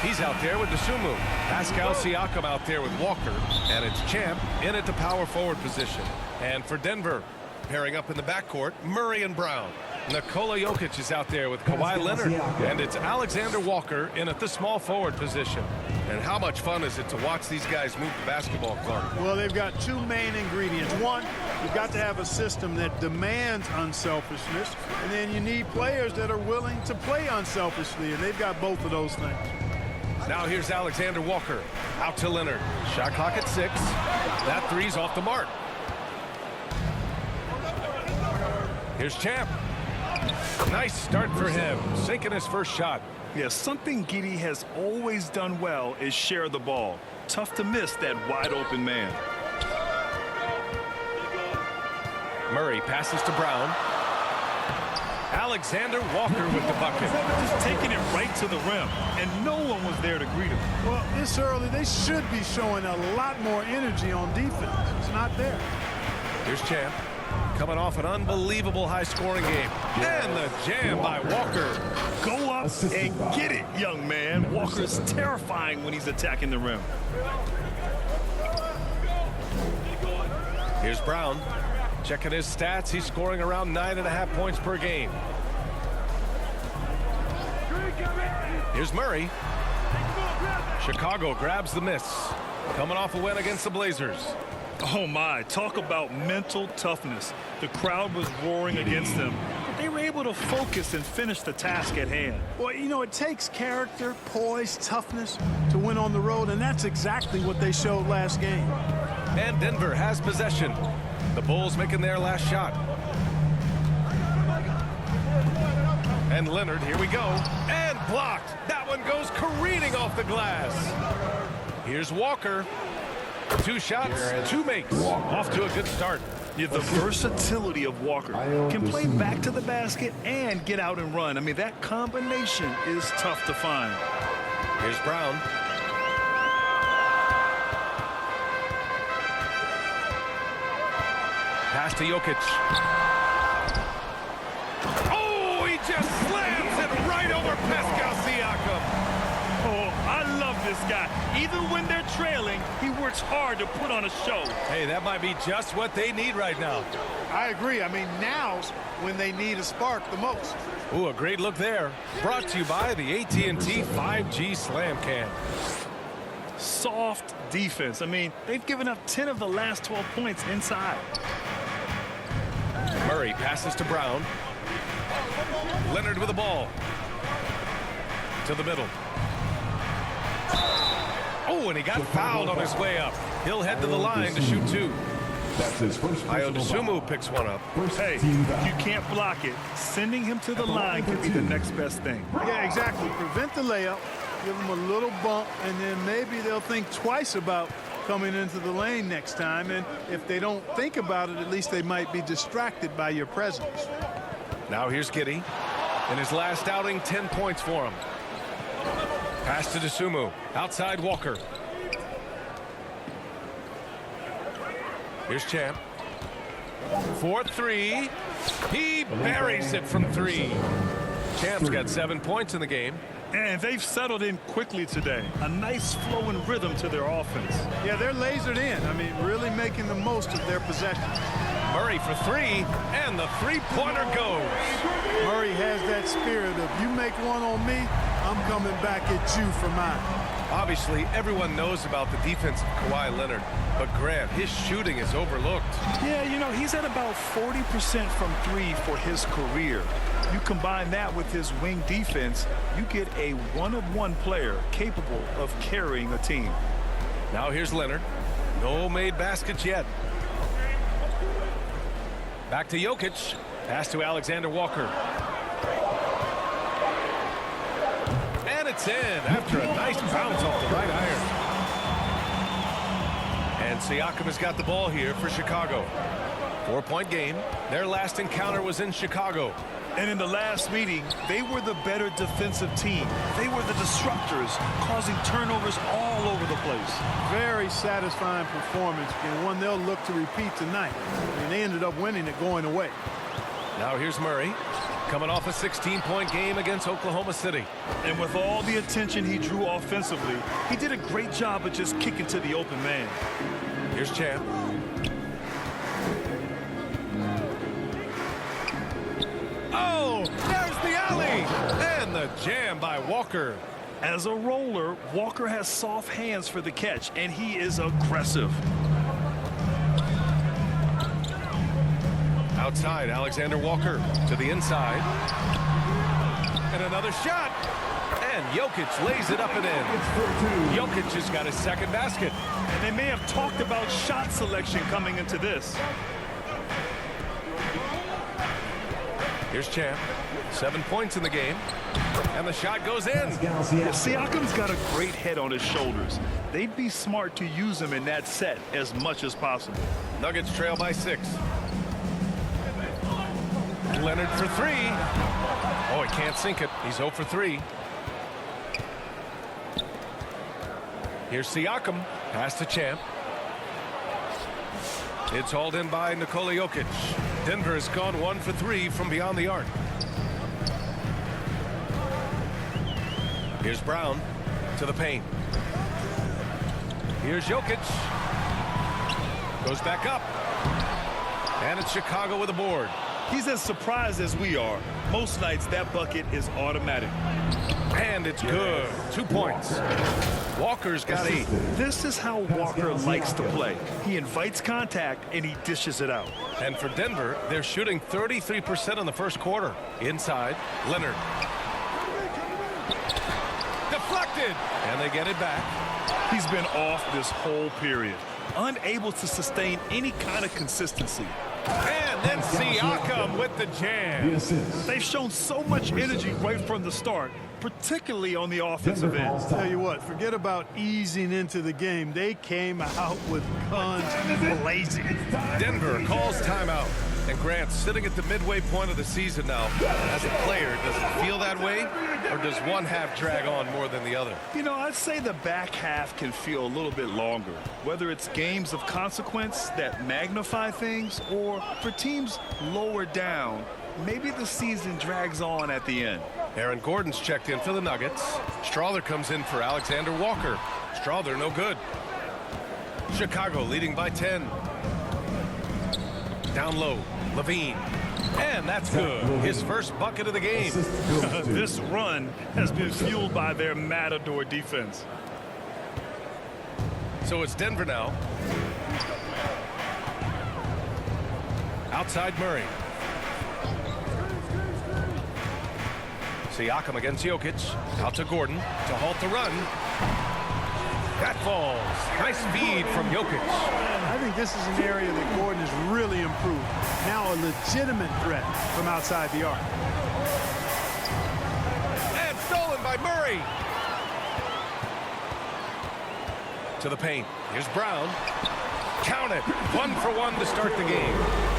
He's out there with Dosunmu. Pascal Siakam out there with Walker. And it's Champ in at the power forward position. And for Denver, pairing up in the backcourt, Murray and Brown. Nikola Jokic is out there with Kawhi Leonard. And it's Alexander Walker in at the small forward position. And how much fun is it to watch these guys move the basketball, Clark? Well, they've got two main ingredients. One, you've got to have a system that demands unselfishness. And then you need players that are willing to play unselfishly. And they've got both of those things. Now here's Alexander Walker. Out to Leonard. Shot clock at 6. That three's off the mark. Here's Champ. Nice start for him. Sinking his first shot. Yeah, something Giddey has always done well is share the ball. Tough to miss that wide open man. Murray passes to Brown. Alexander Walker with the bucket. Just taking it right to the rim, and no one was there to greet him. Well, this early, they should be showing a lot more energy on defense. It's not there. Here's Champ. Coming off an unbelievable high-scoring game. And the jam by Walker. Go up and get it, young man. Walker's terrifying when he's attacking the rim. Here's Brown. Checking his stats, he's scoring around 9.5 points per game. Here's Murray. Chicago grabs the miss. Coming off a win against the Blazers. Oh my, talk about mental toughness. The crowd was roaring against them, but they were able to focus and finish the task at hand. Well, you know, it takes character, poise, toughness to win on the road, and that's exactly what they showed last game. And Denver has possession. The Bulls making their last shot. And Leonard, here we go. And blocked. That one goes careening off the glass. Here's Walker. 2 shots, 2 makes. Off to a good start. Yeah, the versatility of Walker. Can play back to the basket and get out and run. I mean, that combination is tough to find. Here's Brown. Pass to Jokic. Oh, he just slams it right over Pascal Siakam. Oh, I love this guy. Even when they're trailing, he works hard to put on a show. Hey, that might be just what they need right now. I agree. I mean, now's when they need a spark the most. Ooh, a great look there. Brought to you by the AT&T 5G Slam Can. Soft defense. I mean, they've given up 10 of the last 12 points inside. Murray passes to Brown. Leonard with the ball. To the middle. Oh, and he got fouled on his way up. He'll head to the line to shoot 2. That's his first Dosunmu picks one up. Hey, you can't block it. Sending him to the line could be the next best thing. Yeah, exactly. Prevent the layup, give them a little bump, and then maybe they'll think twice about coming into the lane next time. And if they don't think about it, at least they might be distracted by your presence. Now here's Giddey. In his last outing, 10 points for him. Pass to Dosunmu. Outside Walker. Here's Champ. 4-3. He buries it from 3. Champ's got 7 points in the game. And they've settled in quickly today. A nice flowing rhythm to their offense. Yeah, they're lasered in. I mean, really making the most of their possessions. Murray for 3, and the three-pointer goes. Murray has that spirit of, you make one on me, I'm coming back at you for mine. Obviously, everyone knows about the defense of Kawhi Leonard, but Grant, his shooting is overlooked. Yeah, you know, he's at about 40% from 3 for his career. You combine that with his wing defense, you get a one-of-one player capable of carrying a team. Now here's Leonard. No made baskets yet. Back to Jokic. Pass to Alexander Walker. And it's in after a nice bounce off the right iron. And Siakam has got the ball here for Chicago. 4-point game. Their last encounter was in Chicago. And in the last meeting, they were the better defensive team. They were the disruptors, causing turnovers all over the place. Very satisfying performance, and one they'll look to repeat tonight. And they ended up winning it going away. Now here's Murray. coming off a 16-point game against Oklahoma City. And with all the attention he drew offensively, he did a great job of just kicking to the open man. Here's Champ. Oh, there's the alley. And the jam by Walker. As a roller, Walker has soft hands for the catch, and he is aggressive. Outside, Alexander Walker to the inside. And another shot. And Jokic lays it up and in. Jokic just got his second basket. And they may have talked about shot selection coming into this. Here's Champ. 7 points in the game. And the shot goes in. Siakam's got a great head on his shoulders. They'd be smart to use him in that set as much as possible. Nuggets trail by 6. Leonard for 3. Oh, he can't sink it. He's 0 for 3. Here's Siakam. Pass to Champ. It's hauled in by Nikola Jokic. Denver has gone 1 for 3 from beyond the arc. Here's Brown to the paint. Here's Jokic. Goes back up. And it's Chicago with a board. He's as surprised as we are. Most nights that bucket is automatic. And it's good. 2 points. Walker's got 8. This is how Walker likes to play. He invites contact and he dishes it out. And for Denver, they're shooting 33% in the first quarter. Inside, Leonard. Deflected. And they get it back. He's been off this whole period. Unable to sustain any kind of consistency. And then Siakam with the jam. They've shown so much energy right from the start, particularly on the offensive end. Tell you what, forget about easing into the game. They came out with guns blazing. Denver calls timeout. And Grant, sitting at the midway point of the season now, as a player, does it feel that way? Or does one half drag on more than the other? You know, I'd say the back half can feel a little bit longer. Whether it's games of consequence that magnify things, or for teams lower down, maybe the season drags on at the end. Aaron Gordon's checked in for the Nuggets. Strawther comes in for Alexander Walker. Strawther no good. Chicago leading by 10. Down low, Levine. And that's good. His first bucket of the game. This run has been fueled by their Matador defense. So it's Denver now. Outside Murray. Siakam against Jokic. Out to Gordon to halt the run. That falls. Nice feed from Jokic. I think this is an area that Gordon has really improved. Now a legitimate threat from outside the arc. And stolen by Murray. To the paint. Here's Brown. Count it. 1 for 1 to start the game.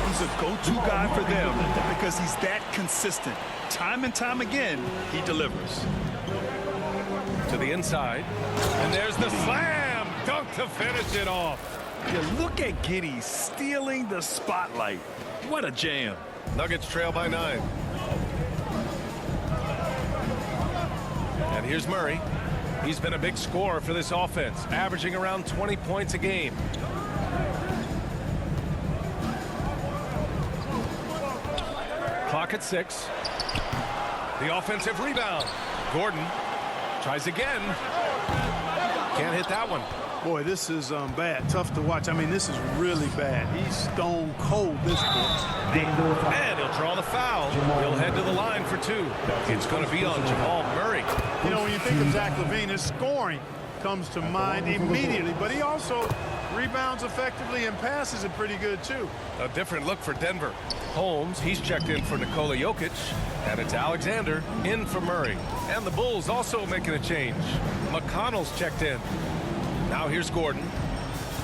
He's a go-to guy for them because he's that consistent. Time and time again, he delivers. To the inside. And there's the slam dunk to finish it off. Yeah, look at Giddey stealing the spotlight. What a jam. Nuggets trail by 9. And here's Murray. He's been a big scorer for this offense, averaging around 20 points a game. Clock at 6. The offensive rebound. Gordon tries again. Can't hit that one. Boy, this is bad. Tough to watch. I mean, this is really bad. He's stone cold this quarter. And he'll draw the foul. He'll head to the line for 2. It's going to be on Jamal Murray. You know, when you think of Zach LaVine, his scoring comes to mind immediately, but he also rebounds effectively and passes it pretty good, too. A different look for Denver. Holmes, he's checked in for Nikola Jokic. And it's Alexander in for Murray. And the Bulls also making a change. McConnell's checked in. Now here's Gordon.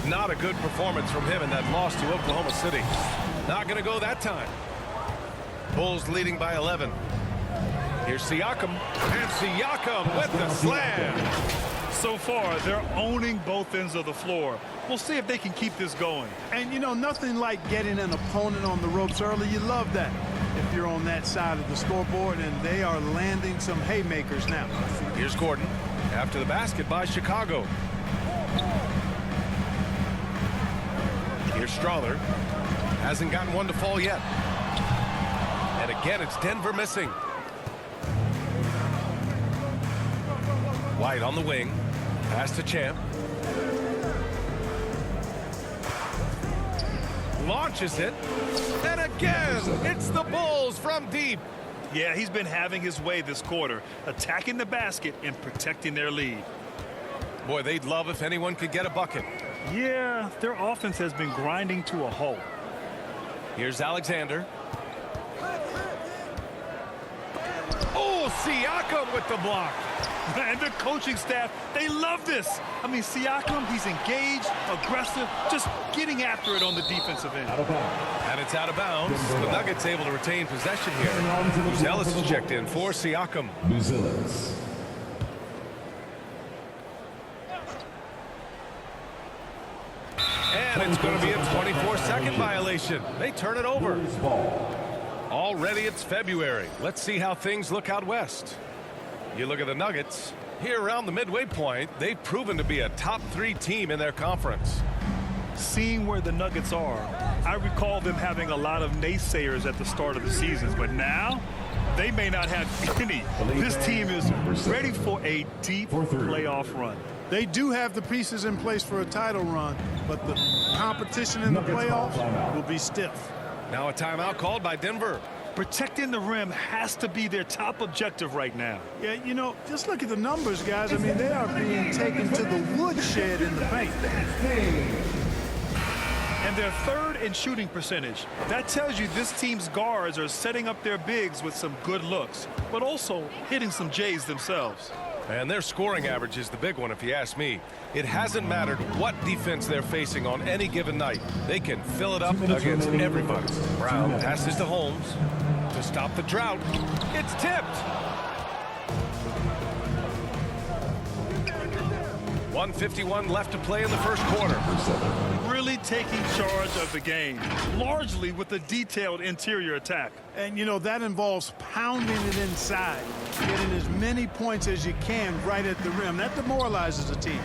Not a good performance from him in that loss to Oklahoma City. Not going to go that time. Bulls leading by 11. Here's Siakam. And Siakam with the slam. So far, they're owning both ends of the floor. We'll see if they can keep this going. And, you know, nothing like getting an opponent on the ropes early. You love that. if you're on that side of the scoreboard, and they are landing some haymakers now. Here's Gordon after the basket by Chicago. Here's Strother. Hasn't gotten one to fall yet. And again, it's Denver missing. White on the wing. Pass to Champ. Launches it. And again, it's the Bulls from deep. Yeah, he's been having his way this quarter, attacking the basket and protecting their lead. Boy, they'd love if anyone could get a bucket. Yeah, their offense has been grinding to a halt. Here's Alexander. Oh, Siakam with the block. And the coaching staff, they love this. I mean, Siakam, he's engaged, aggressive, just getting after it on the defensive end. And it's out of bounds. The Nuggets able to retain possession here. Buzelis is checked in for Siakam. Buzelis. And it's going to be a 24-second violation. They turn it over. Already it's February. Let's see how things look out west. You look at the Nuggets. Here around the midway point, they've proven to be a top 3 team in their conference. Seeing where the Nuggets are, I recall them having a lot of naysayers at the start of the season, but now they may not have any. This team is ready for a deep playoff run. They do have the pieces in place for a title run, but the competition in the playoffs will be stiff. Now a timeout called by Denver. Protecting the rim has to be their top objective right now. Yeah, you know, just look at the numbers, guys. I mean, they are being taken to the woodshed in the paint. And their third in shooting percentage. That tells you this team's guards are setting up their bigs with some good looks, but also hitting some J's themselves. And their scoring average is the big one, if you ask me. It hasn't mattered what defense they're facing on any given night. They can fill it up against everybody. Brown passes to Holmes to stop the drought. It's tipped. 1:51 left to play in the first quarter. Really taking charge of the game, largely with a detailed interior attack. And, you know, that involves pounding it inside, getting as many points as you can right at the rim. That demoralizes a team.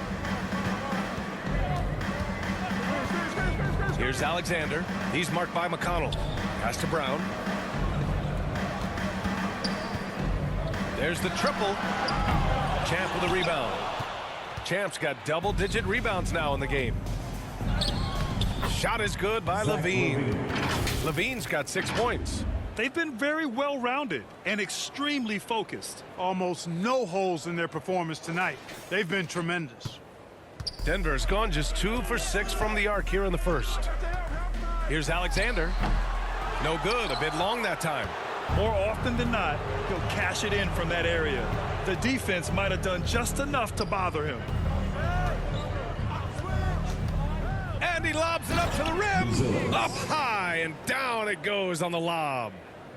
Here's Alexander. He's marked by McConnell. Pass to Brown. There's the triple. Champ with a rebound. Champ's got double-digit rebounds now in the game. Shot is good by Levine. Levine's got 6 points. They've been very well-rounded and extremely focused. Almost no holes in their performance tonight. They've been tremendous. Denver's gone just 2 for 6 from the arc here in the first. Here's Alexander. No good. A bit long that time. More often than not, he'll cash it in from that area. The defense might have done just enough to bother him. And he lobs it up to the rim. Up high and down it goes on the lob.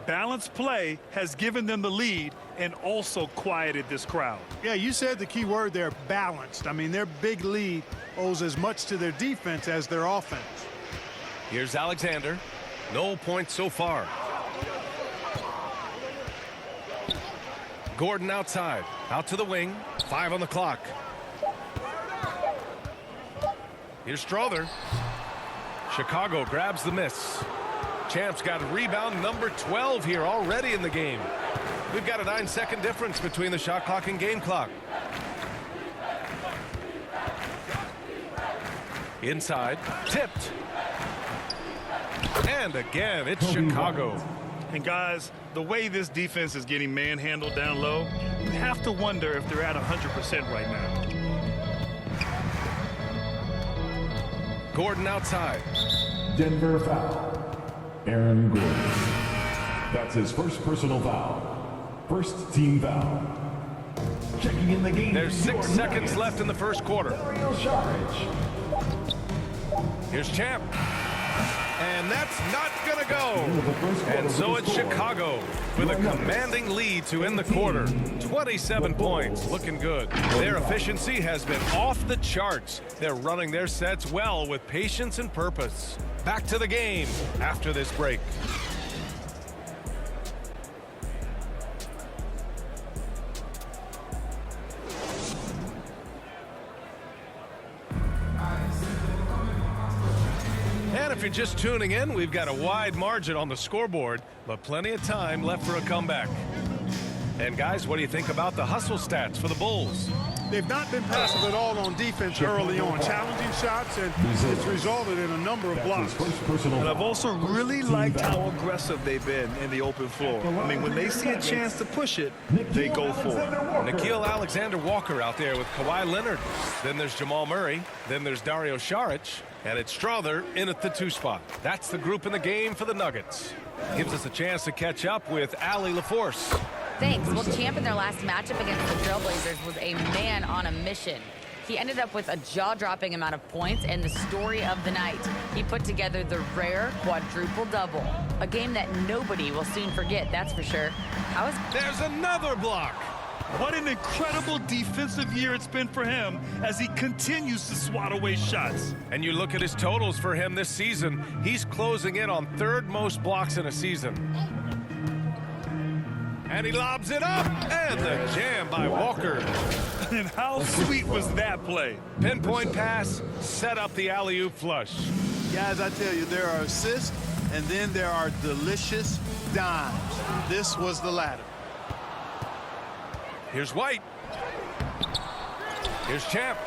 Balanced play has given them the lead and also quieted this crowd. Yeah, you said the key word there, balanced. I mean, their big lead owes as much to their defense as their offense. Here's Alexander. No points so far. Gordon outside. Out to the wing. 5 on the clock. Here's Strother. Chicago grabs the miss. Champ's got rebound number 12 here already in the game. We've got a 9-second difference between the shot clock and game clock. Inside. Tipped. And again, it's Chicago. And guys, the way this defense is getting manhandled down low, you have to wonder if they're at 100% right now. Gordon outside. Denver foul. Aaron Gordon. That's his first personal foul. First team foul. Checking in the game. There's 6 seconds left in the first quarter. Here's Champ. And that's not going to go. And so it's Chicago with a commanding lead to end the quarter. 27 points, looking good. Their efficiency has been off the charts. They're running their sets well with patience and purpose. Back to the game after this break. if you're just tuning in, we've got a wide margin on the scoreboard, but plenty of time left for a comeback. And guys, what do you think about the hustle stats for the Bulls? They've not been passive at all on defense early on. Challenging shots, and it's resulted in a number of blocks. And I've also really liked how aggressive they've been in the open floor. I mean, when they see a chance to push it, they go for it. Nikhil Alexander-Walker out there with Kawhi Leonard. Then there's Jamal Murray. Then there's Dario Saric. And it's Strother in at the 2 spot. That's the group in the game for the Nuggets. Gives us a chance to catch up with Allie LaForce. Thanks. Well, Champ in their last matchup against the Trailblazers was a man on a mission. He ended up with a jaw-dropping amount of points and the story of the night. He put together the rare quadruple-double, a game that nobody will soon forget, that's for sure. There's another block. What an incredible defensive year it's been for him as he continues to swat away shots. And you look at his totals for him this season, he's closing in on 3rd most blocks in a season. And he lobs it up, and the jam by Walker. And how sweet was that play? Pinpoint pass, set up the alley-oop flush. Guys, I tell you, there are assists, and then there are delicious dimes. This was the latter. Here's White. Here's Champ.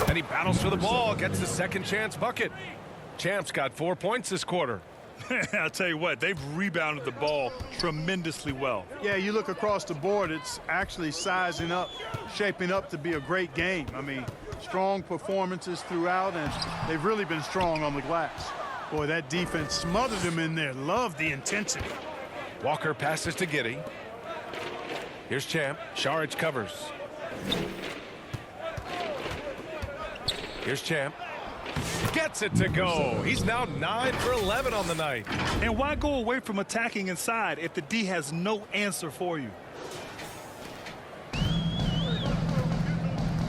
And he battles for the ball, gets the second chance bucket. Champ's got 4 points this quarter. I'll tell you what, they've rebounded the ball tremendously well. Yeah, you look across the board, it's actually sizing up, shaping up to be a great game. I mean, strong performances throughout, and they've really been strong on the glass. Boy, that defense smothered them in there. Love the intensity. Walker passes to Giddey. Here's Champ. Saric covers. Here's Champ. Gets it to go. He's now 9 for 11 on the night. And why go away from attacking inside if the D has no answer for you?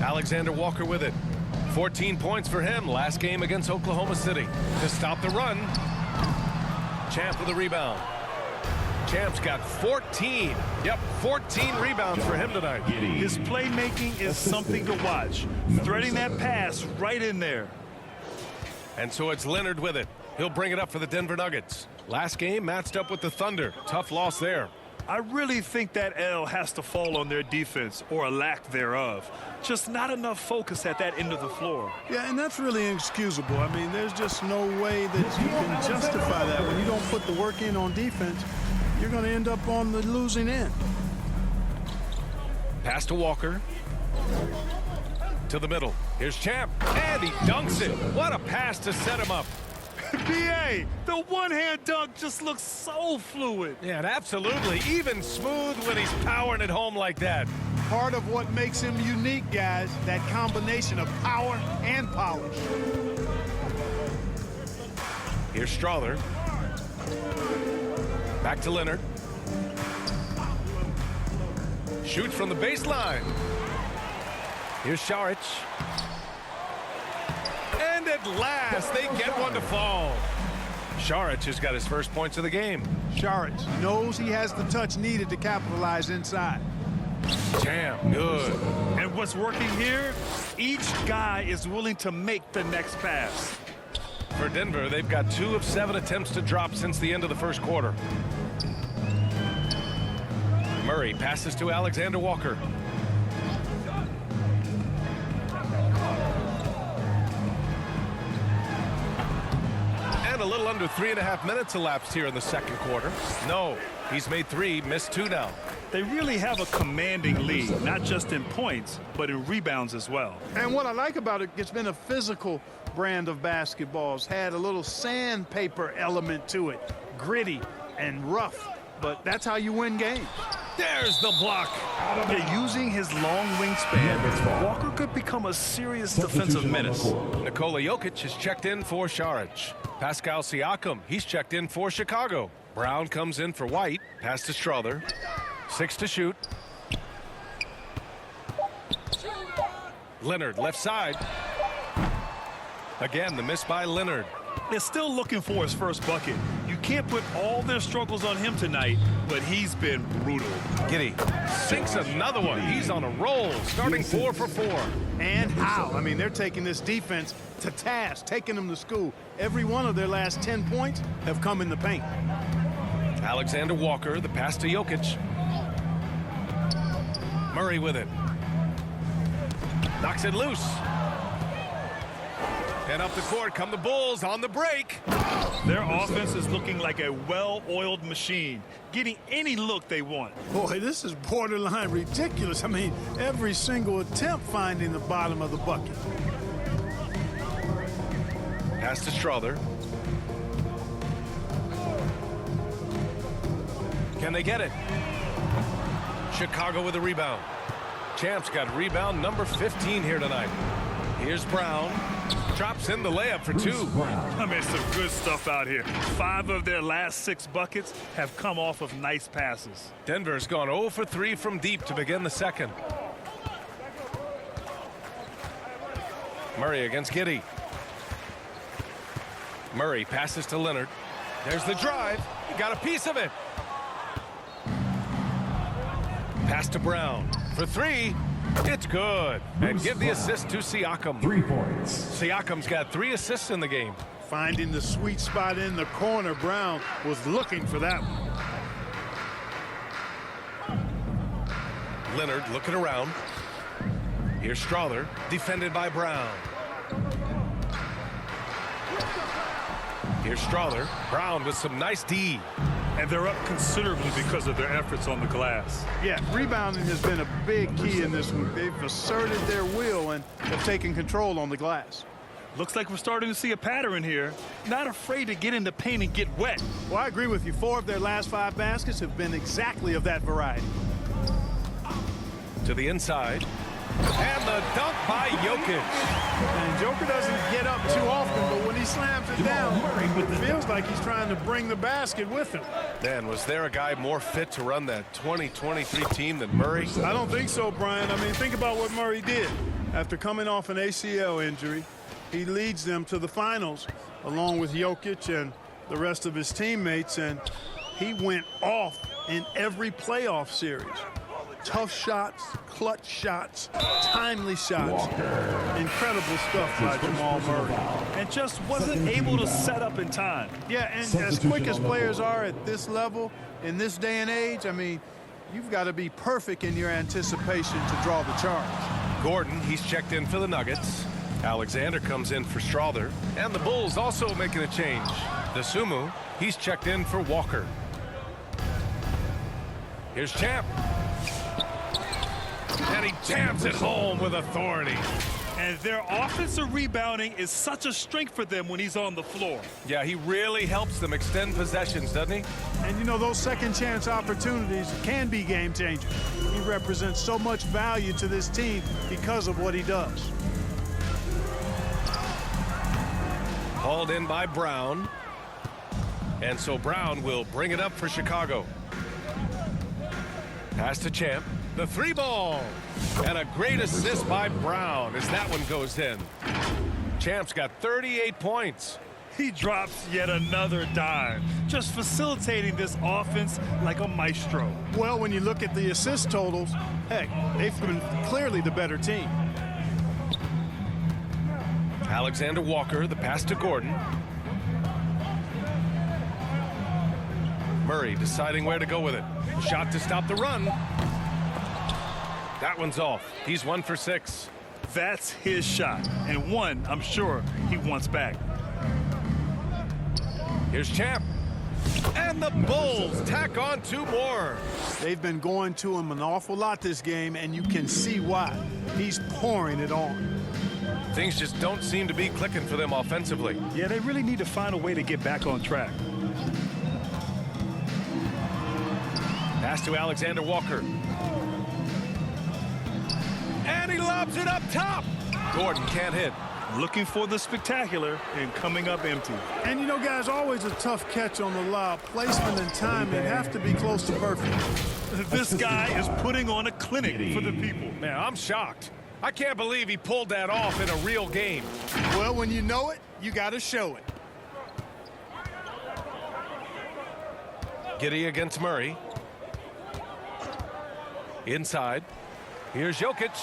Alexander Walker with it. 14 points for him last game against Oklahoma City. To stop the run. Champ with a rebound. Champ's got 14. Yep, 14 rebounds for him tonight. His playmaking is something to watch. Threading that pass right in there. And so it's Leonard with it. He'll bring it up for the Denver Nuggets. Last game matched up with the Thunder. Tough loss there. I really think that L has to fall on their defense, or a lack thereof. Just not enough focus at that end of the floor. Yeah, and that's really inexcusable. I mean, there's just no way that you can justify that. When you don't put the work in on defense, you're going to end up on the losing end. Pass to Walker. To the middle. Here's Champ. And he dunks it. What a pass to set him up. B.A., the one-hand dunk just looks so fluid. Yeah, and absolutely. Even smooth when he's powering it home like that. Part of what makes him unique, guys, that combination of power and polish. Here's Strother. Back to Leonard. Shoots from the baseline. Here's Saric. And at last, they get one to fall. Saric has got his first points of the game. Saric knows he has the touch needed to capitalize inside. Champ, good. And what's working here? Each guy is willing to make the next pass. For Denver, they've got 2 of 7 attempts to drop since the end of the first quarter. Murray passes to Alexander Walker. And a little under 3.5 minutes elapsed here in the second quarter. No, he's made 3, missed 2 now. They really have a commanding lead, not just in points, but in rebounds as well. And what I like about it, it's been a physical brand of basketball. It's had a little sandpaper element to it, gritty and rough, but that's how you win games. There's the block. Yeah, using his long wingspan, Walker could become a serious defensive menace. Nikola Jokic has checked in for Saric. Pascal Siakam, he's checked in for Chicago. Brown comes in for White. Pass to Strother. 6 to shoot. Leonard, left side. Again, the miss by Leonard. They're still looking for his first bucket. You can't put all their struggles on him tonight but he's been brutal. Giddy sinks another one. He's on a roll, starting 4 for 4. And how? I mean, they're taking this defense to task, taking them to school. Every one of their last 10 points have come in the paint. Alexander Walker, the pass to Jokic. Murray with it. Knocks it loose. And up the court come the Bulls on the break. Their offense is looking like a well-oiled machine, getting any look they want. Boy, this is borderline ridiculous. I mean, every single attempt finding the bottom of the bucket. Pass to Strother. Can they get it? Chicago with a rebound. Champs got rebound number 15 here tonight. Here's Brown. Drops in the layup for 2. I mean, some good stuff out here. 5 of their last 6 buckets have come off of nice passes. Denver's gone 0 for 3 from deep to begin the second. Murray against Giddy. Murray passes to Leonard. There's the drive. He got a piece of it. Pass to Brown for 3. It's good. And give the assist to Siakam. 3 points. Siakam's got 3 assists in the game. Finding the sweet spot in the corner. Brown was looking for that one. Leonard looking around. Here's Strother, defended by Brown. Here's Strother. Brown with some nice D. And they're up considerably because of their efforts on the glass. Yeah, rebounding has been a big key in this one. They've asserted their will and have taken control on the glass. Looks like we're starting to see a pattern here. Not afraid to get in the paint and get wet. Well, I agree with you. 4 of their last 5 baskets have been exactly of that variety. To the inside. And the dunk by Jokic. And Joker doesn't get up too often, but when he slams it down, it feels like he's trying to bring the basket with him. Man, was there a guy more fit to run that 2023 team than Murray? I don't think so, Brian. I mean, think about what Murray did. After coming off an ACL injury, he leads them to the finals along with Jokic and the rest of his teammates, and he went off in every playoff series. Tough shots, clutch shots, timely shots. Incredible stuff by Jamal Murray. And just wasn't able to set up in time. Yeah, and as quick as players are at this level, in this day and age, I mean, you've got to be perfect in your anticipation to draw the charge. Gordon, he's checked in for the Nuggets. Alexander comes in for Strother. And the Bulls also making a change. Dosunmu, he's checked in for Walker. Here's Champ. And he jams it home with authority. And their offensive rebounding is such a strength for them when he's on the floor. Yeah, he really helps them extend possessions, doesn't he? And, you know, those second chance opportunities can be game changers. He represents so much value to this team because of what he does. Hauled in by Brown. And so Brown will bring it up for Chicago. Pass to Champ. The 3 ball. And a great assist by Brown as that one goes in. Champ's got 38 points. He drops yet another dime, just facilitating this offense like a maestro. Well, when you look at the assist totals, heck, they've been clearly the better team. Alexander Walker, the pass to Gordon. Murray deciding where to go with it. Shot to stop the run. That one's off. He's 1 for 6. That's his shot, and one I'm sure he wants back. Here's Champ. And the Bulls tack on 2 more. They've been going to him an awful lot this game, and you can see why. He's pouring it on. Things just don't seem to be clicking for them offensively. Yeah, they really need to find a way to get back on track. Pass to Alexander Walker. And he lobs it up top. Gordon can't hit. Looking for the spectacular and coming up empty. And, you know, guys, always a tough catch on the lob. Placement and timing have to be close to perfect. This guy is putting on a clinic for the people. Man, I'm shocked. I can't believe he pulled that off in a real game. Well, when you know it, you got to show it. Giddy against Murray. Inside. Here's Jokic.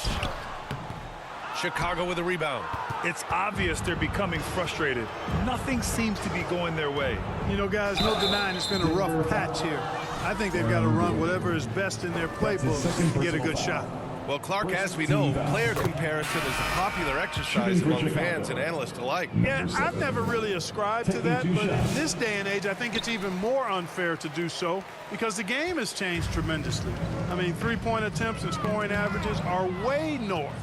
Chicago with a rebound. It's obvious they're becoming frustrated. Nothing seems to be going their way. You know, guys, no denying it's been a rough patch here. I think they've got to run whatever is best in their playbook to get a good shot. Well, Clark, as we know, player comparison is a popular exercise among fans and analysts alike. Yeah, I've never really ascribed to that, but in this day and age, I think it's even more unfair to do so because the game has changed tremendously. I mean, three-point attempts and scoring averages are way north,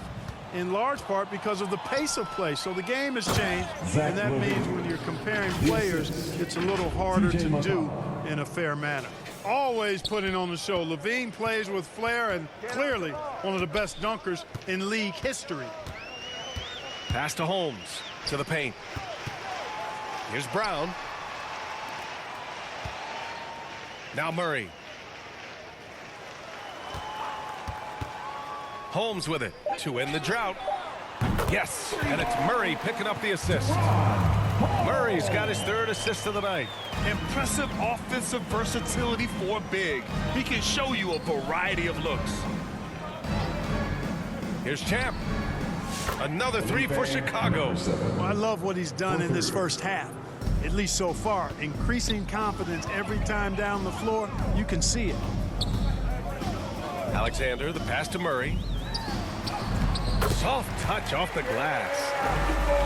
in large part because of the pace of play. So the game has changed, and that means when you're comparing players, it's a little harder to do in a fair manner. Always putting on the show. Levine plays with flair and clearly one of the best dunkers in league history. Pass to Holmes, to the paint. Here's Brown. Now Murray. Holmes with it to end the drought. Yes, and it's Murray picking up the assist. Murray's got his third assist of the night. Impressive offensive versatility for big. He can show you a variety of looks. Here's Champ. Another three for Chicago. Well, I love what he's done in this first half, at least so far. Increasing confidence every time down the floor. You can see it. Alexander, the pass to Murray. Soft touch off the glass.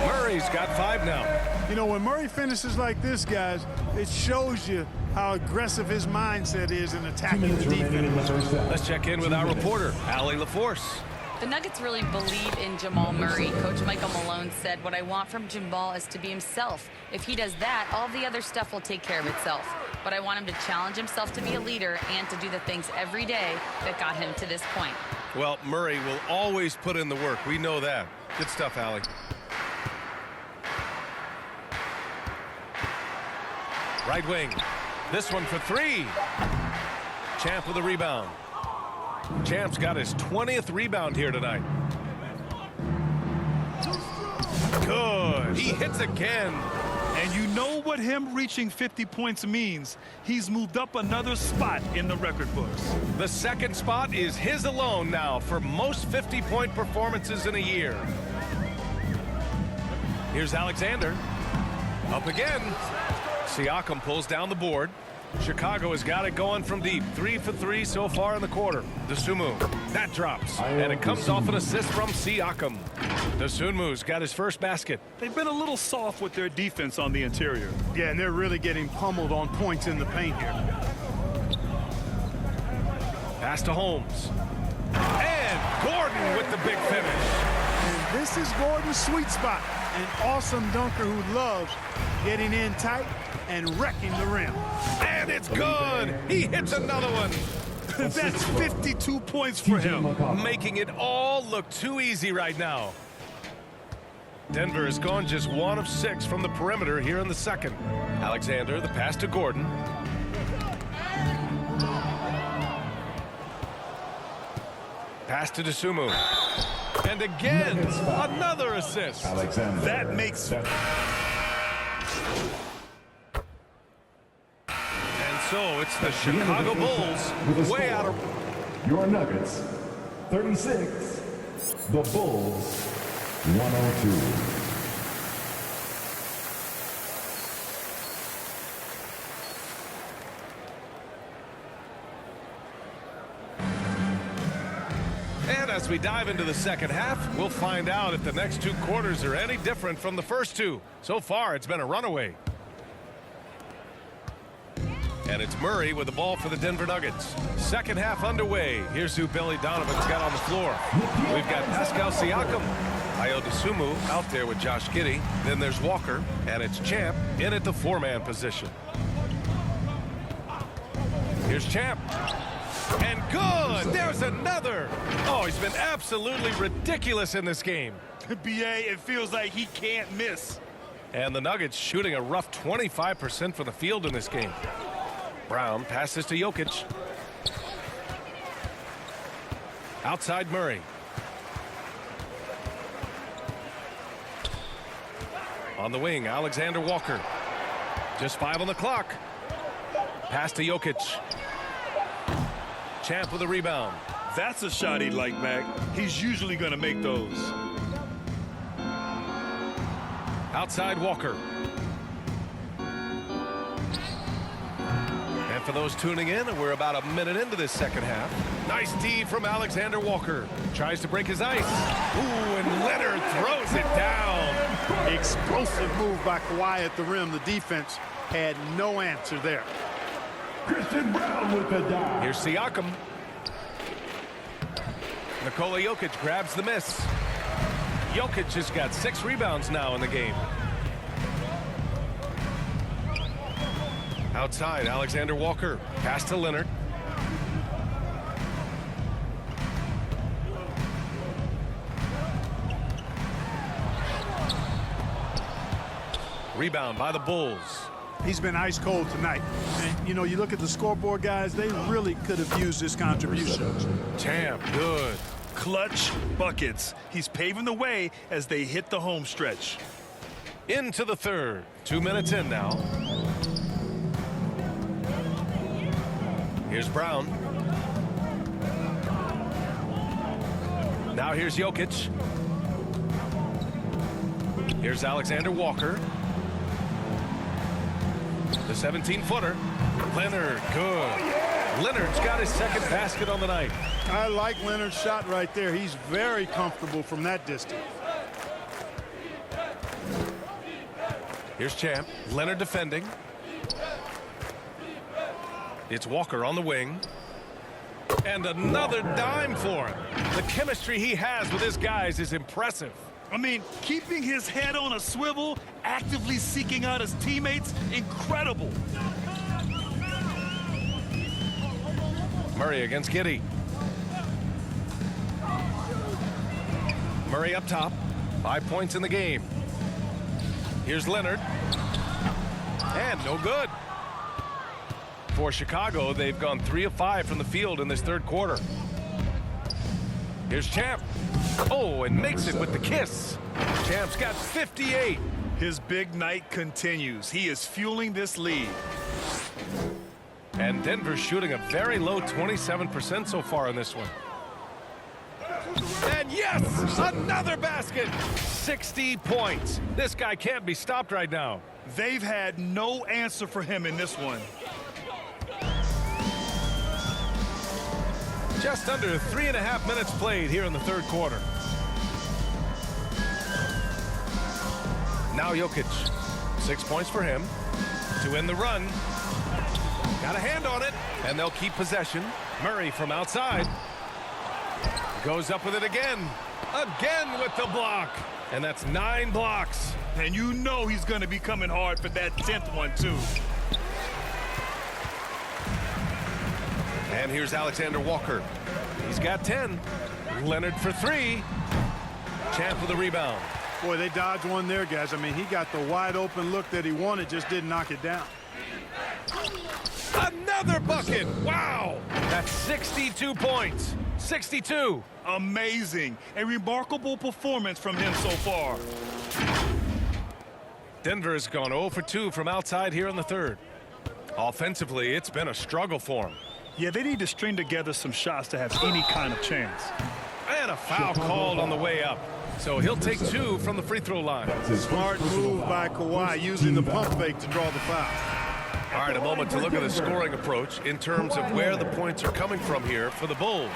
Murray's got 5 now. You know, when Murray finishes like this, guys, it shows you how aggressive his mindset is in attacking the defense. Let's check in with our reporter, Allie LaForce. The Nuggets really believe in Jamal Murray. Coach Michael Malone said, what I want from Jamal is to be himself. If he does that, all the other stuff will take care of itself. But I want him to challenge himself to be a leader and to do the things every day that got him to this point. Well, Murray will always put in the work. We know that. Good stuff, Allie. Right wing. This one for 3. Champ with a rebound. Champ's got his 20th rebound here tonight. Good. He hits again. And you know what him reaching 50 points means. He's moved up another spot in the record books. The second spot is his alone now for most 50-point performances in a year. Here's Alexander. Up again. Siakam pulls down the board. Chicago has got it going from deep. 3 for 3 so far in the quarter. Dosunmu. That drops. And it comes off an assist from Siakam. Dosunmu's got his first basket. They've been a little soft with their defense on the interior. Yeah, and they're really getting pummeled on points in the paint here. Pass to Holmes. And Gordon with the big finish. And this is Gordon's sweet spot. An awesome dunker who loves getting in tight and wrecking the rim. And it's good. He hits another one. That's 52 points for him. Making it all look too easy right now. Denver has gone just 1 of 6 from the perimeter here in the second. Alexander, the pass to Gordon. Pass to Dosunmu. And again, another assist. Alexander. That makes... And so it's the Chicago Bulls way out of... Your Nuggets, 36. The Bulls, 102. And as we dive into the second half, we'll find out if the next 2 quarters are any different from the first 2. So far, it's been a runaway. And it's Murray with the ball for the Denver Nuggets. Second half underway. Here's who Billy Donovan's got on the floor. We've got Pascal Siakam. Ayo Dosunmu out there with Josh Giddey. Then there's Walker. And it's Champ in at the 4-man position. Here's Champ. And good! There's another! Oh, he's been absolutely ridiculous in this game. BA, it feels like he can't miss. And the Nuggets shooting a rough 25% from the field in this game. Brown passes to Jokic. Outside Murray. On the wing, Alexander Walker. Just 5 on the clock. Pass to Jokic. Champ with a rebound. That's a shot he'd like, Mac. He's usually going to make those. Outside Walker. And for those tuning in, we're about a minute into this second half. Nice D from Alexander Walker. Tries to break his ice. Ooh, and Leonard throws it down. Explosive move by Kawhi at the rim. The defense had no answer there. Christian Brown with the dive. Here's Siakam. Nikola Jokic grabs the miss. Jokic has got 6 rebounds now in the game. Outside, Alexander Walker. Pass to Leonard. Rebound by the Bulls. He's been ice cold tonight. And, you know, you look at the scoreboard, guys, they really could have used this contribution. Champ, good. Clutch buckets. He's paving the way as they hit the home stretch. Into the third. 2 minutes in now. Here's Brown. Now here's Jokic. Here's Alexander Walker. The 17-footer. Leonard, good. Leonard's got his second basket on the night. I like Leonard's shot right there. He's very comfortable from that distance. Here's Champ. Leonard defending. It's Walker on the wing. And another dime for him. The chemistry he has with his guys is impressive. I mean, keeping his head on a swivel, actively seeking out his teammates, incredible. Murray against Giddey. Murray up top. 5 points in the game. Here's Leonard. And no good. For Chicago, they've gone 3 of 5 from the field in this third quarter. Here's Champ. Oh, and makes it with the kiss. Champ's got 58. His big night continues. He is fueling this lead. And Denver's shooting a very low 27% so far in this one. And yes, another basket. 60 points. This guy can't be stopped right now. They've had no answer for him in this one. Just under 3.5 minutes played here in the third quarter. Now Jokic. 6 points for him to end the run. Got a hand on it, and they'll keep possession. Murray from outside. Goes up with it again. Again with the block. And that's 9 blocks. And you know he's going to be coming hard for that 10th one, too. And here's Alexander Walker. He's got 10. Leonard for 3. Champ with the rebound. Boy, they dodged one there, guys. I mean, he got the wide open look that he wanted, just didn't knock it down. Another bucket. Wow. That's 62 points. 62. Amazing. A remarkable performance from him so far. Denver has gone 0 for 2 from outside here in the third. Offensively, it's been a struggle for him. Yeah, they need to string together some shots to have any kind of chance. And a foul called on the way up. So he'll take 2 from the free throw line. Smart move by Kawhi, using the pump fake to draw the foul. All right, a moment to look at the scoring approach in terms of where the points are coming from here for the Bulls.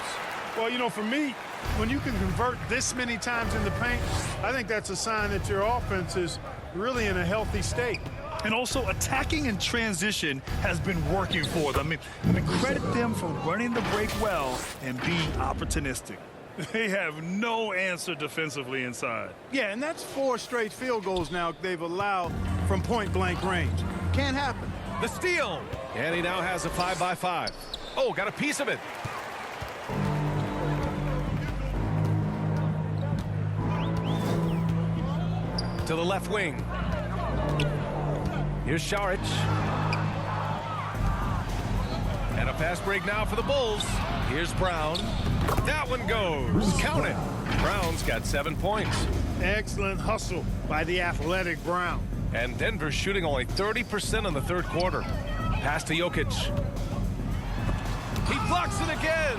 Well, you know, for me, when you can convert this many times in the paint, I think that's a sign that your offense is really in a healthy state. And also, attacking in transition has been working for them. I mean, credit them for running the break well and being opportunistic. They have no answer defensively inside. Yeah, and that's 4 straight field goals now they've allowed from point-blank range. Can't happen. The steal. And he now has a 5-by-5. Oh, got a piece of it. To the left wing. Here's Šarić. And a fast break now for the Bulls. Here's Brown. That one goes. Count it. Brown's got 7 points. Excellent hustle by the athletic Brown. And Denver's shooting only 30% in the third quarter. Pass to Jokic. He blocks it again.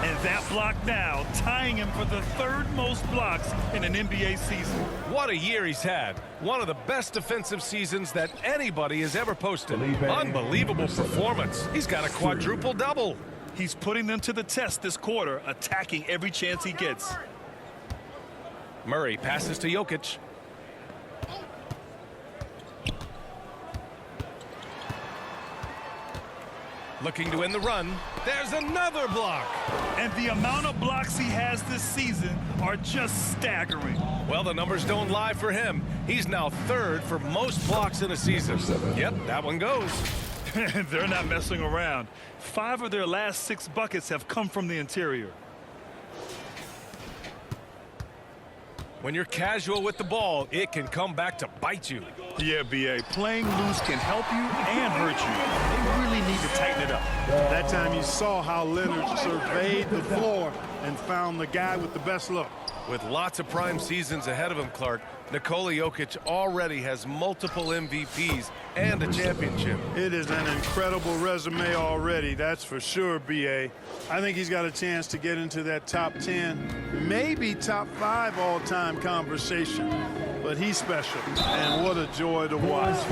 And that block now tying him for the third most blocks in an NBA season. What a year he's had. One of the best defensive seasons that anybody has ever posted. Unbelievable performance. He's got a quadruple double. He's putting them to the test this quarter, attacking every chance he gets. Murray passes to Jokic. Looking to win the run. There's another block. And the amount of blocks he has this season are just staggering. Well, the numbers don't lie for him. He's now third for most blocks in a season. Yep, that one goes. They're not messing around. 5 of their last 6 buckets have come from the interior. When you're casual with the ball, it can come back to bite you. Yeah, B.A. Playing loose can help you and hurt you. They really need to tighten it up. That time you saw how Leonard surveyed the floor and found the guy with the best look. With lots of prime seasons ahead of him, Clark, Nikola Jokic already has multiple MVPs and a championship. It is an incredible resume already, that's for sure, B.A. I think he's got a chance to get into that top 10, maybe top 5 all-time conversation. But he's special, and what a joy to watch.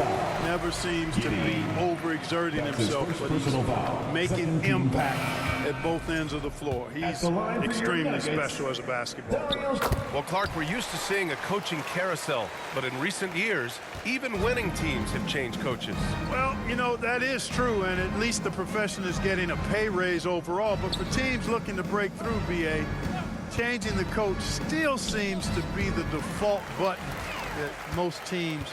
Never seems to be overexerting himself, but he's making impact at both ends of the floor. He's extremely special as a basketball player. Well, Clark, we're used to seeing a coaching carousel, but in recent years, even winning teams have changed coaches. Well, you know, that is true, and at least the profession is getting a pay raise overall. But for teams looking to break through, B.A., changing the coach still seems to be the default button that most teams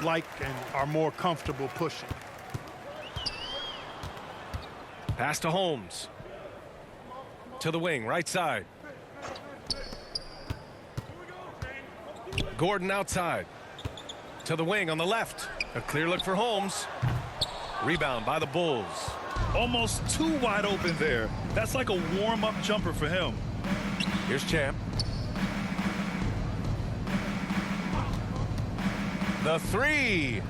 like and are more comfortable pushing. Pass to Holmes. To the wing, right side. Gordon outside. To the wing on the left. A clear look for Holmes. Rebound by the Bulls. Almost too wide open there. That's like a warm-up jumper for him. Here's Champ. The three.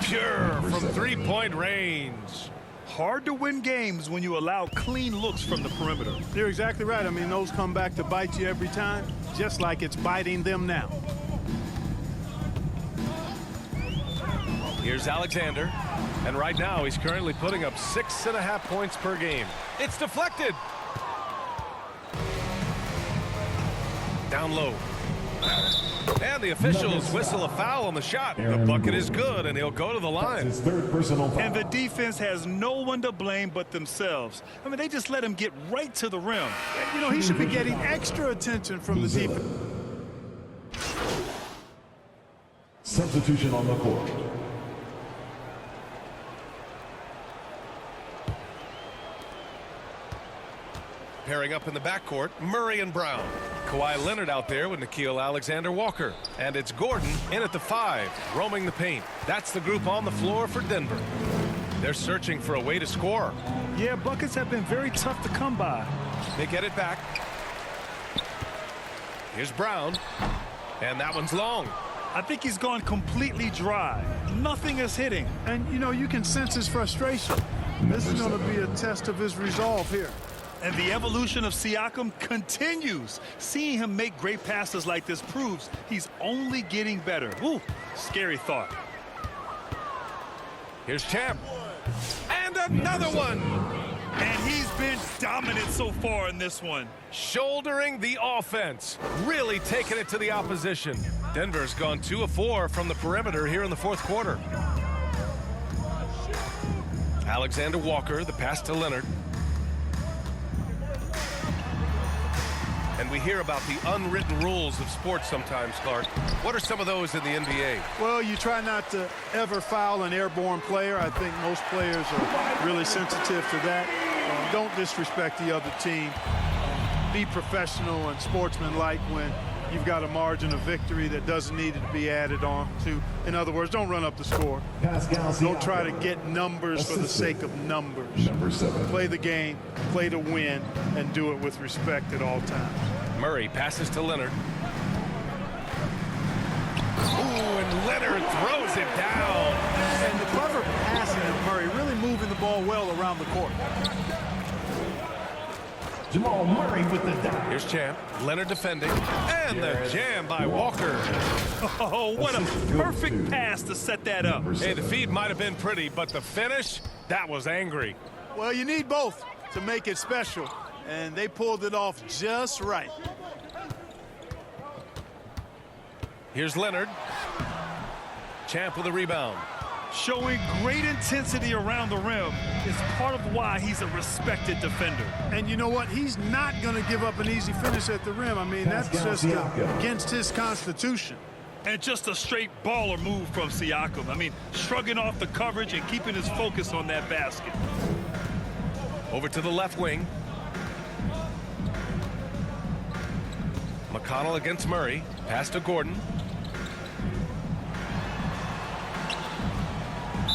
Pure from three-point range. Hard to win games when you allow clean looks from the perimeter. You're exactly right. I mean, those come back to bite you every time, just like it's biting them now. Here's Alexander. And right now, he's currently putting up 6.5 points per game. It's deflected. Down low. And the officials whistle a foul on the shot. The bucket is good, and he'll go to the line. His third personal foul. And the defense has no one to blame but themselves. I mean, they just let him get right to the rim. You know, he should be getting extra attention from the defense. Substitution on the court. Pairing up in the backcourt, Murray and Brown. Kawhi Leonard out there with Nickeil Alexander-Walker. And it's Gordon in at the 5, roaming the paint. That's the group on the floor for Denver. They're searching for a way to score. Yeah, buckets have been very tough to come by. They get it back. Here's Brown. And that one's long. I think he's gone completely dry. Nothing is hitting. And, you know, you can sense his frustration. This is going to be a test of his resolve here. And the evolution of Siakam continues. Seeing him make great passes like this proves he's only getting better. Ooh, scary thought. Here's Champ. And another one. And he's been dominant so far in this one. Shouldering the offense. Really taking it to the opposition. Denver's gone 2 of 4 from the perimeter here in the fourth quarter. Alexander-Walker, the pass to Leonard. And we hear about the unwritten rules of sports sometimes, Clark. What are some of those in the NBA? Well, you try not to ever foul an airborne player. I think most players are really sensitive to that. Don't disrespect the other team. Be professional and sportsmanlike when you've got a margin of victory that doesn't need to be added on to. In other words, don't run up the score. Don't try to get numbers for the sake of numbers. Number 7. Play the game, play to win, and do it with respect at all times. Murray passes to Leonard. Ooh, and Leonard throws it down. And the clever passing of Murray, really moving the ball well around the court. Jamal Murray with the dive. Here's Champ. Leonard defending. And the jam by Walker. Oh, what a perfect pass to set that up. Hey, the feed might have been pretty, but the finish, that was angry. Well, you need both to make it special, and they pulled it off just right. Here's Leonard. Champ with a rebound. Showing great intensity around the rim is part of why he's a respected defender. And you know what? He's not going to give up an easy finish at the rim. I mean, that's just against his constitution. And just a straight baller move from Siakam. I mean, shrugging off the coverage and keeping his focus on that basket. Over to the left wing. McConnell against Murray. Pass to Gordon.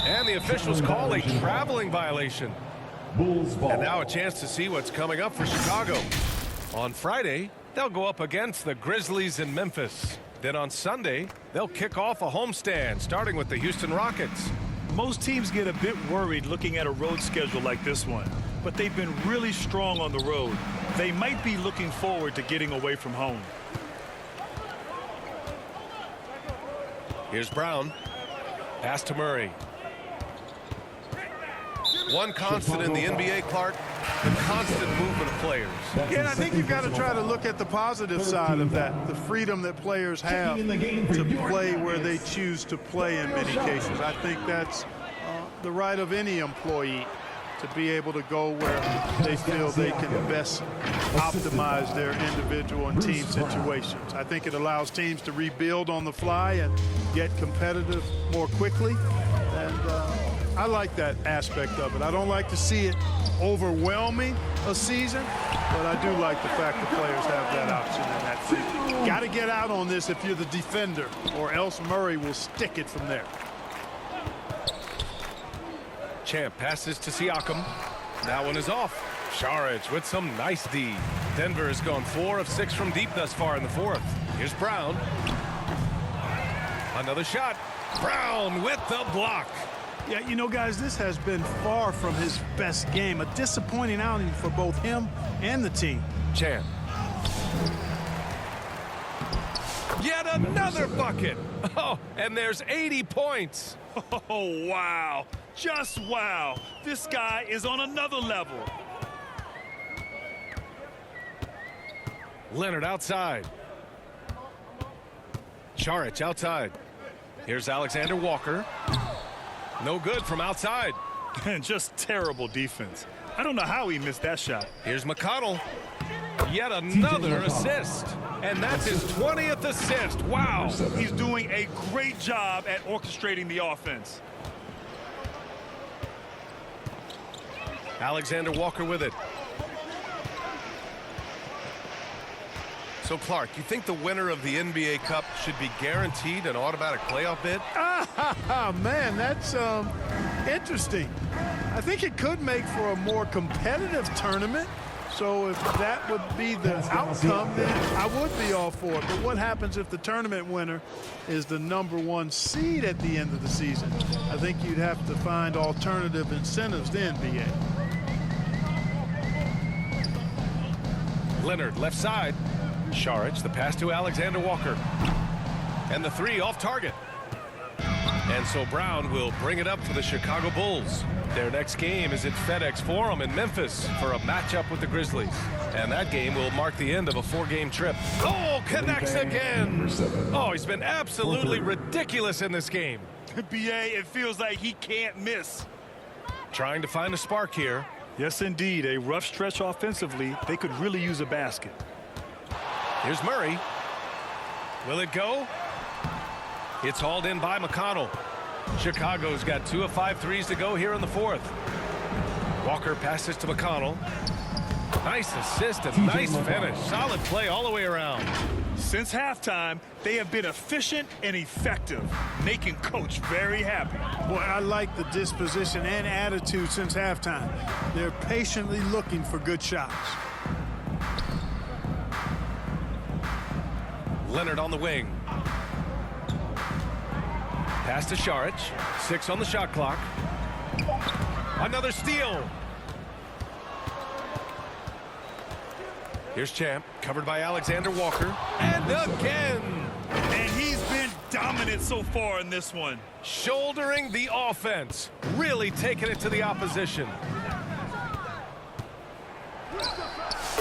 And the officials call a traveling violation. Bulls ball. And now a chance to see what's coming up for Chicago. On Friday, they'll go up against the Grizzlies in Memphis. Then on Sunday, they'll kick off a homestand, starting with the Houston Rockets. Most teams get a bit worried looking at a road schedule like this one, but they've been really strong on the road. They might be looking forward to getting away from home. Here's Brown. Pass to Murray. One constant in the NBA, Clark, the constant movement of players. Yeah, and I think you've got to try to look at the positive side of that, the freedom that players have to play where they choose to play in many cases. I think that's the right of any employee to be able to go where they feel they can best optimize their individual and team situations. I think it allows teams to rebuild on the fly and get competitive more quickly. And I like that aspect of it. I don't like to see it overwhelming a season, but I do like the fact that players have that option and that freedom. Got to get out on this if you're the defender, or else Murray will stick it from there. Champ passes to Siakam. That one is off. Saric with some nice D. Denver has gone 4 of 6 from deep thus far in the fourth. Here's Brown. Another shot. Brown with the block. Yeah, you know, guys, this has been far from his best game. A disappointing outing for both him and the team. Champ. Yet another bucket. Oh, and there's 80 points. Oh, wow. Just wow. This guy is on another level. Leonard outside. Saric outside. Here's Alexander Walker. No good from outside. And just terrible defense. I don't know how he missed that shot. Here's McConnell. Yet another assist. And that's his 20th assist. Wow. He's doing a great job at orchestrating the offense. Alexander Walker with it. So, Clark, you think the winner of the NBA Cup should be guaranteed an automatic playoff bid? Man, that's interesting. I think it could make for a more competitive tournament. So if that would be the outcome, then I would be all for it. But what happens if the tournament winner is the #1 seed at the end of the season? I think you'd have to find alternative incentives to NBA. Leonard left side. Saric, the pass to Alexander Walker. And the three off target. And so Brown will bring it up for the Chicago Bulls. Their next game is at FedEx Forum in Memphis for a matchup with the Grizzlies. And that game will mark the end of a 4-game trip. Oh, connects again. Oh, he's been absolutely ridiculous in this game. BA, it feels like he can't miss. Trying to find a spark here. Yes, indeed. A rough stretch offensively. They could really use a basket. Here's Murray. Will it go? It's hauled in by McConnell. Chicago's got 2 of 5 threes to go here in the fourth. Walker passes to McConnell. Nice assist and nice finish. Solid play all the way around. Since halftime, they have been efficient and effective, making Coach very happy. Boy, I like the disposition and attitude since halftime. They're patiently looking for good shots. Leonard on the wing. Pass to Saric. 6 on the shot clock. Another steal. Here's Champ, covered by Alexander Walker. And again! And he's been dominant so far in this one. Shouldering the offense. Really taking it to the opposition.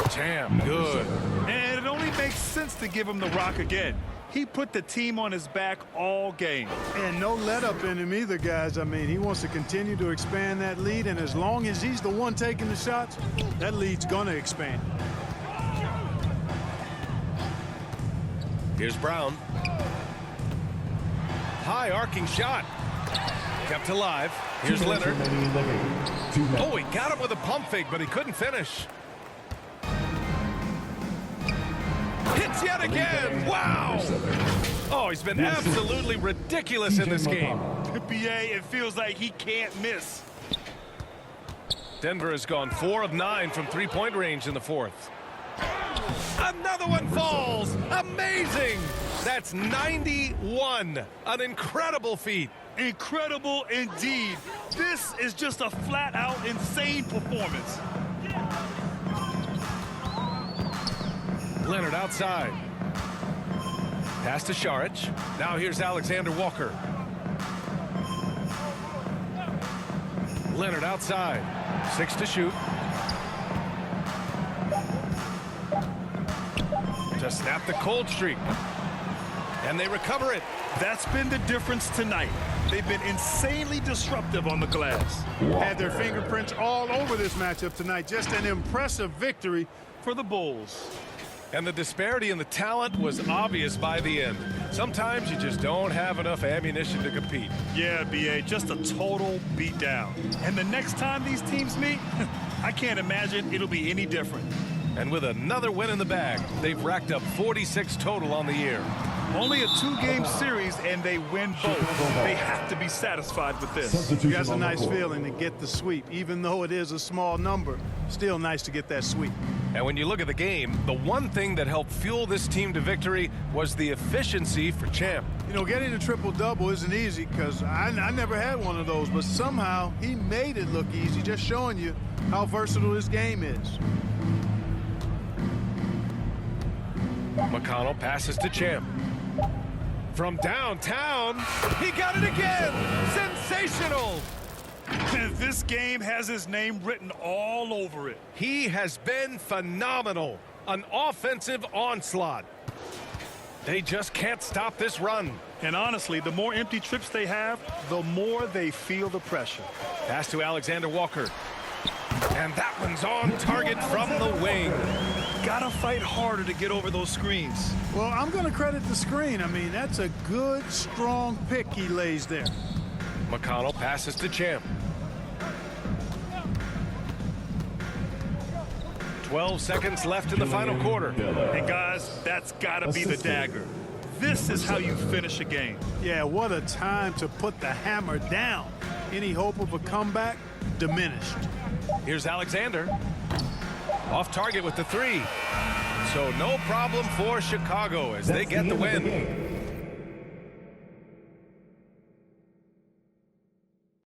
Champ, good. And it only makes sense to give him the rock again. He put the team on his back all game. And no let up in him either, guys. I mean, he wants to continue to expand that lead, and as long as he's the one taking the shots, that lead's going to expand. Here's Brown. High arcing shot. Kept alive. Here's Leonard. Oh, he got him with a pump fake, but he couldn't finish. Hits yet again. Wow. Oh, he's been absolutely ridiculous in this game. BA, it feels like he can't miss. Denver has gone 4 of 9 from three-point range in the fourth. Another one falls. Amazing. That's 91. An incredible feat. Incredible indeed. This is just a flat-out insane performance. Leonard outside. Pass to Šarić. Now here's Alexander Walker. Leonard outside. 6 to shoot. To snap the cold streak. And they recover it. That's been the difference tonight. They've been insanely disruptive on the glass. Had their fingerprints all over this matchup tonight. Just an impressive victory For the Bulls. And the disparity in the talent was obvious by the end. Sometimes you just don't have enough ammunition to compete. Yeah, BA, just a total beatdown. And the next time these teams meet, I can't imagine it'll be any different. And with another win in the bag, they've racked up 46 total on the year. Only a 2-game series, and they win both. They have to be satisfied with this. That's a nice feeling to get the sweep. Even though it is a small number, still nice to get that sweep. And when you look at the game, the one thing that helped fuel this team to victory was the efficiency for Champ. You know, getting a triple-double isn't easy because I never had one of those, but somehow he made it look easy, just showing you how versatile this game is. McConnell passes to Champ. From downtown, he got it again! Sensational! This game has his name written all over it. He has been phenomenal. An offensive onslaught. They just can't stop this run. And honestly, the more empty trips they have, the more they feel the pressure. Pass to Alexander Walker. And that one's on target from the wing. Gotta fight harder to get over those screens. Well, I'm going to credit the screen. I mean, that's a good, strong pick he lays there. McConnell passes to Champ. 12 seconds left in the final quarter. And guys, that's gotta be the dagger. This is how you finish a game. Yeah, what a time to put the hammer down. Any hope of a comeback? Diminished. Here's Alexander. Off target with the 3. So no problem for Chicago as they get the win.